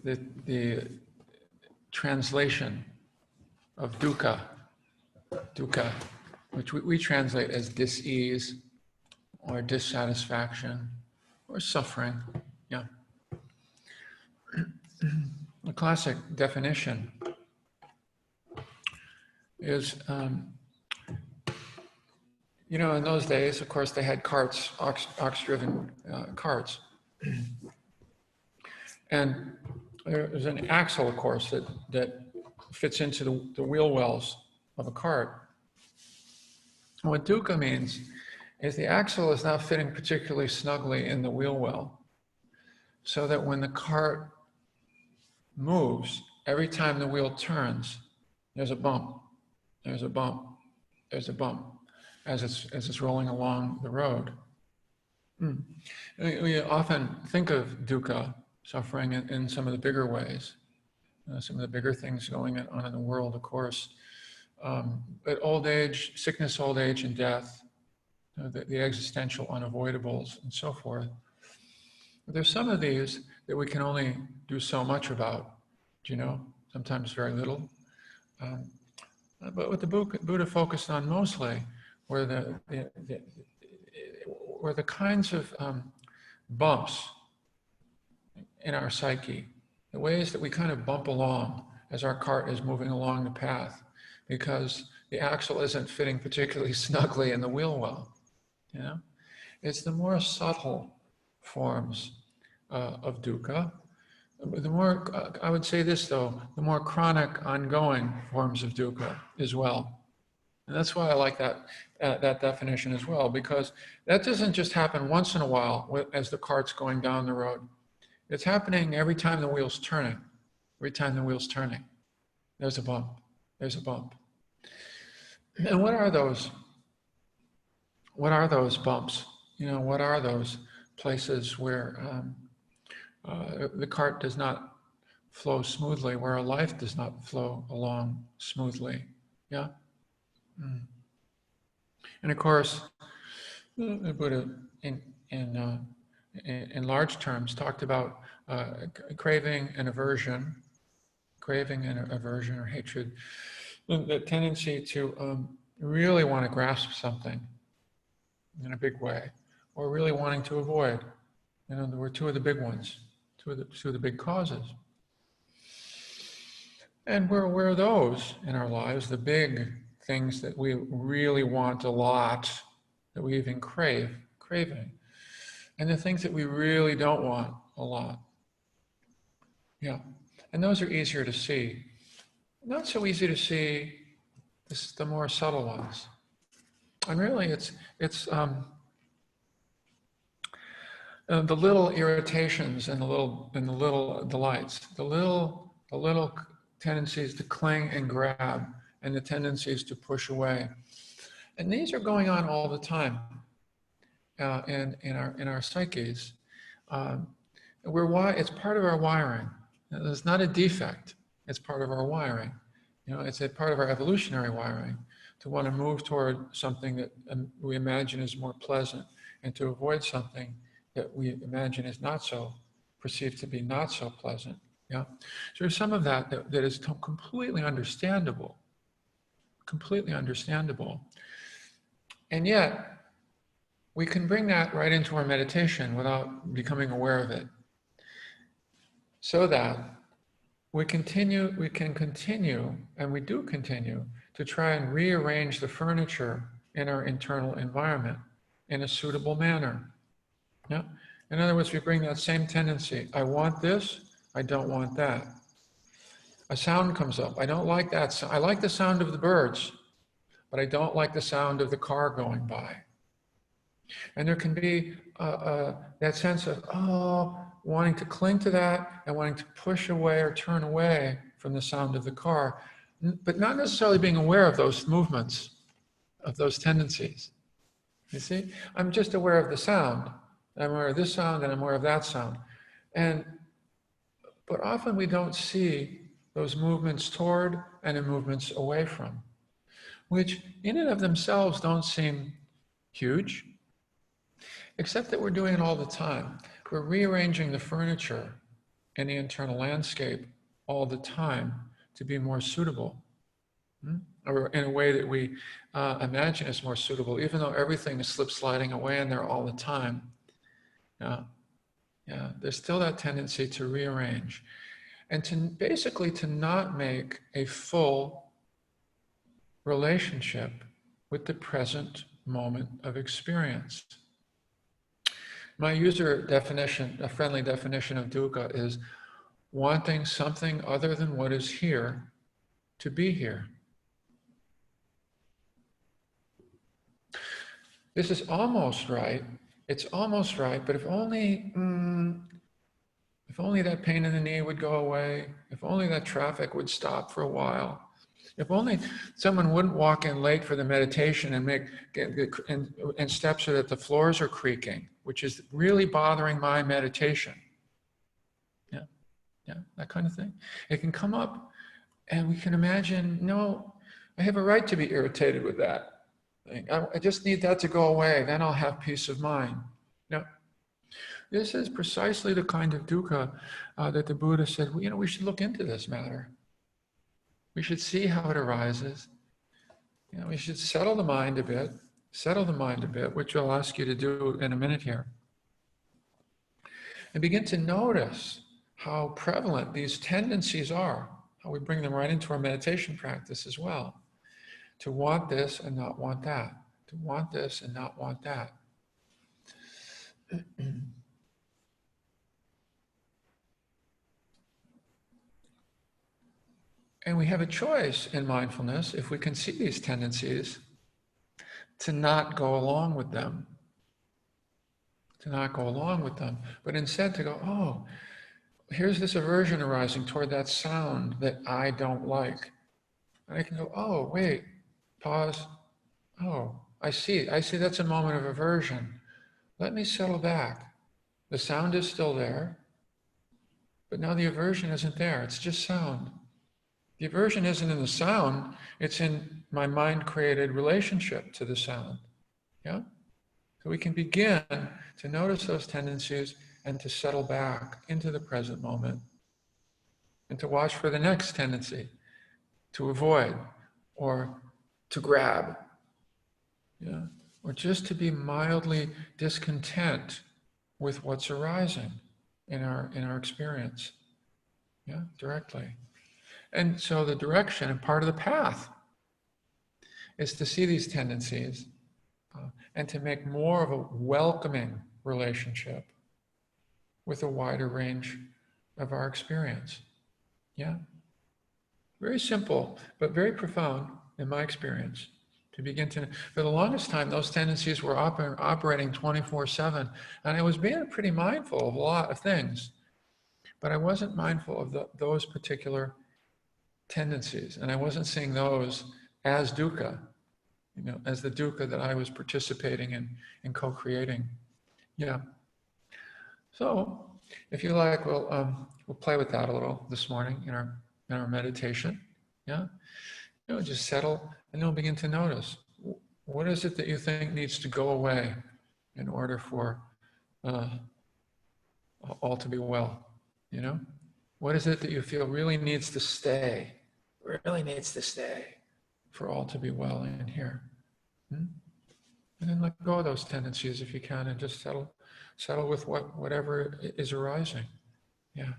the translation of dukkha, which we translate as dis-ease or dissatisfaction or suffering. Yeah. The classic definition is, in those days, of course, they had carts, ox-driven carts. And there's an axle, of course, that fits into the wheel wells of a cart. And what dukkha means is the axle is not fitting particularly snugly in the wheel well, so that when the cart moves, every time the wheel turns, there's a bump, there's a bump, there's a bump, as it's rolling along the road. We often think of dukkha, suffering, in some of the bigger ways, some of the bigger things going on in the world, of course. But old age, sickness, old age, and death, the existential unavoidables, and so forth. But there's some of these that we can only do so much about, sometimes very little. But what the Buddha focused on mostly were the kinds of bumps in our psyche, the ways that we kind of bump along as our cart is moving along the path, because the axle isn't fitting particularly snugly in the wheel well. It's the more subtle forms of dukkha. The more, I would say this though, the more chronic, ongoing forms of dukkha as well. And that's why I like that definition as well, because that doesn't just happen once in a while as the cart's going down the road. It's happening every time the wheel's turning. Every time the wheel's turning, there's a bump. There's a bump. And what are those? What are those bumps? What are those places where the cart does not flow smoothly, where our life does not flow along smoothly? Yeah. And of course, the Buddha, in large terms, talked about craving and aversion or hatred, the tendency to really want to grasp something in a big way, or really wanting to avoid. There were two of the big ones, two of the big causes. And we're aware of those in our lives, the big things that we really want a lot, that we even craving, and the things that we really don't want a lot. Yeah, and those are easier to see. Not so easy to see the more subtle ones. And really, it's the little irritations and the little delights, the little tendencies to cling and grab, and the tendencies to push away. And these are going on all the time in our psyches. It's part of our wiring. It's not a defect. It's part of our wiring. It's a part of our evolutionary wiring to want to move toward something that we imagine is more pleasant, and to avoid something that we imagine is perceived to be not so pleasant. Yeah. So there's some of that is completely understandable. Completely understandable. And yet, we can bring that right into our meditation without becoming aware of it, so that we can continue, and we do continue, to try and rearrange the furniture in our internal environment in a suitable manner. Yeah? In other words, we bring that same tendency. I want this, I don't want that. A sound comes up. I don't like that sound. I like the sound of the birds, but I don't like the sound of the car going by. And there can be that sense of, wanting to cling to that and wanting to push away or turn away from the sound of the car, but not necessarily being aware of those movements, of those tendencies. You see, I'm just aware of the sound. I'm aware of this sound and I'm aware of that sound. But often we don't see those movements toward and the movements away from, which in and of themselves don't seem huge, except that we're doing it all the time. We're rearranging the furniture any internal landscape all the time to be more suitable, or in a way that we imagine is more suitable, even though everything is slip sliding away in there all the time. Yeah, yeah, there's still that tendency to rearrange and to basically to not make a full relationship with the present moment of experience. My user definition, a friendly definition of dukkha, is wanting something other than what is here to be here. This is almost right. It's almost right, but if only that pain in the knee would go away, if only that traffic would stop for a while, if only someone wouldn't walk in late for the meditation and step so that the floors are creaking, which is really bothering my meditation. Yeah, that kind of thing. It can come up and we can imagine, no, I have a right to be irritated with that. I just need that to go away, then I'll have peace of mind. Now, this is precisely the kind of dukkha that the Buddha said, well, we should look into this matter. We should see how it arises. We should settle the mind a bit, which I'll ask you to do in a minute here. And begin to notice how prevalent these tendencies are, how we bring them right into our meditation practice as well. To want this and not want that. To want this and not want that. And we have a choice in mindfulness, if we can see these tendencies, to not go along with them. To not go along with them, but instead to go, oh, here's this aversion arising toward that sound that I don't like. And I can go, oh, wait, pause. Oh, I see that's a moment of aversion. Let me settle back. The sound is still there, but now the aversion isn't there. It's just sound. The aversion isn't in the sound, it's in my mind-created relationship to the sound. Yeah? So we can begin to notice those tendencies and to settle back into the present moment and to watch for the next tendency, to avoid or to grab, yeah? Or just to be mildly discontent with what's arising in our experience, yeah, directly. And so the direction and part of the path is to see these tendencies and to make more of a welcoming relationship with a wider range of our experience. Yeah? Very simple, but very profound in my experience. To begin to, for the longest time, those tendencies were operating 24/7, and I was being pretty mindful of a lot of things, but I wasn't mindful of those particular tendencies, and I wasn't seeing those as dukkha, as the dukkha that I was participating in co-creating. Yeah. So, if you like, we'll play with that a little this morning in our meditation. Yeah. Just settle, and you'll begin to notice what is it that you think needs to go away in order for all to be well. What is it that you feel really needs to stay? Really needs to stay for all to be well in here. And then let go of those tendencies if you can, and just settle with whatever is arising. Yeah.